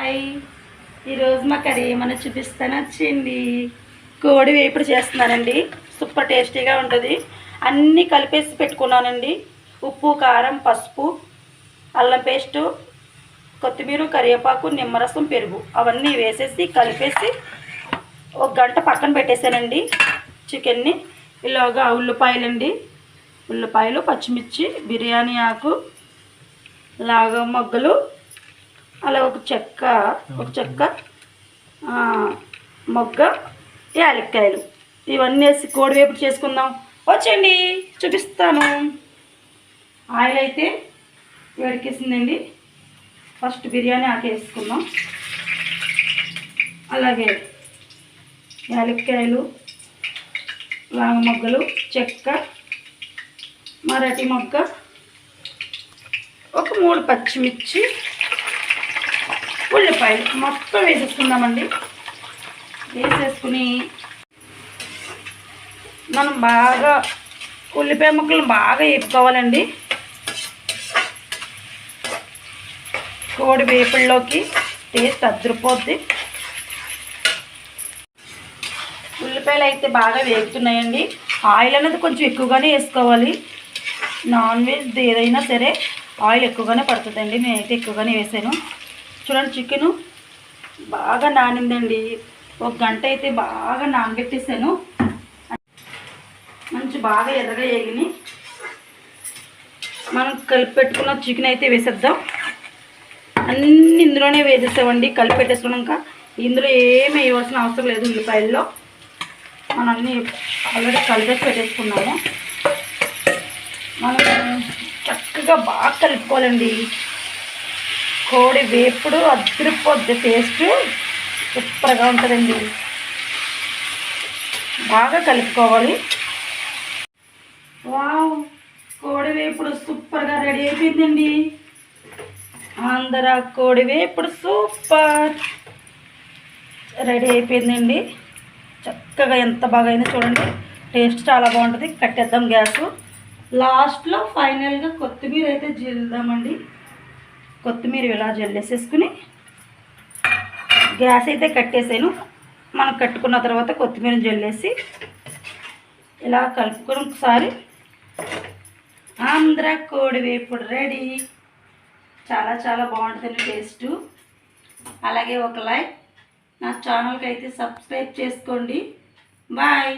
Hi, ఈరోజు మా curry ఏమైనా చూపిస్తాను వచ్చింది. కోడి వేపుడు చేస్తున్నానండి. సూపర్ టేస్టీగా ఉంటుంది. అన్నీ కలిపేసి పెట్టుకున్నానండి. ఉప్పు, కారం, పసుపు, అల్లం పేస్టు, కొత్తిమీర, కరివేపాకు, నిమ్మరసం, పెరుగు అవన్నీ వేసేసి కలిపేసి ఒక గంట పక్కన పెట్టేశానండి. చికెన్ని ఇలాగా ఉల్లిపాయలండి, ఉల్లిపాయలు, పచ్చిమిర్చి, బిర్యానీ ఆకు, లాగా మొగ్గలు, అలా ఒక చెక్క మొగ్గ, యాలక్కాయలు ఇవన్నీ వేసి కోడి వేపుడు చేసుకుందాం. వచ్చండి చూపిస్తాను. ఆయిల్ అయితే వేడికేసిందండి. ఫస్ట్ బిర్యానీ ఆకు వేసుకుందాం. అలాగే యాలక్కాయలు, లాంగ మొగ్గలు, చెక్క, మరాఠీ మొగ్గ, ఒక 3 పచ్చిమిర్చి, ఉల్లిపాయలు మొత్తం వేసేసుకుందామండి. వేసేసుకుని మనం బాగా ఉల్లిపాయ ముక్కలను బాగా వేపుకోవాలండి. కోడి వేపుల్లోకి టేస్ట్ అదిరిపోద్ది. ఉల్లిపాయలు అయితే బాగా వేగుతున్నాయండి. ఆయిల్ అనేది కొంచెం ఎక్కువగానే వేసుకోవాలి. నాన్ వెజ్ ఏదైనా సరే ఆయిల్ ఎక్కువగానే పడుతుందండి. నేనైతే ఎక్కువగానే వేసాను. చూడండి, చికెను బాగా నానిందండి. ఒక గంట అయితే బాగా నానబెట్టేసాను. మంచి బాగా ఎర్రగా వేగినాయి. మనం కలిపి పెట్టుకున్న చికెన్ అయితే వేసేద్దాం. అన్నీ ఇందులోనే వేసేసామండి. కలిపి పెట్టేసుకున్నాక ఇందులో ఏమి వేయవలసిన అవసరం లేదు. ఉల్లిపాయల్లో మనం అన్నీ ఆల్రెడీ కలిపేసి పెట్టేసుకున్నాము. మనం చక్కగా బాగా కలుపుకోవాలండి. కోడి వేపుడు అదిరిపోద్ది. టేస్ట్ సూపర్గా ఉంటుందండి. బాగా కలుపుకోవాలి. వావ్, కోడి వేపుడు సూపర్గా రెడీ అయిపోయిందండి. ఆంధ్ర కోడి వేపుడు సూపర్ రెడీ అయిపోయిందండి. చక్కగా ఎంత బాగా అయిందో చూడండి. టేస్ట్ చాలా బాగుంటుంది. కట్టేద్దాం గ్యాస్. లాస్ట్లో ఫైనల్గా కొత్తిమీర అయితే జల్లుదామండి. కొత్తిమీర ఇలా జల్లేసేసుకుని గ్యాస్ అయితే కట్టేసాను. మనం కట్టుకున్న తర్వాత కొత్తిమీర జల్లేసి ఇలా కలుపుకొని ఒకసారి ఆంధ్ర కోడి వేపుడు రెడీ. చాలా చాలా బాగుంటుంది టేస్టు. అలాగే ఒక లైక్, నా ఛానల్కి అయితే సబ్స్క్రైబ్ చేసుకోండి. బాయ్.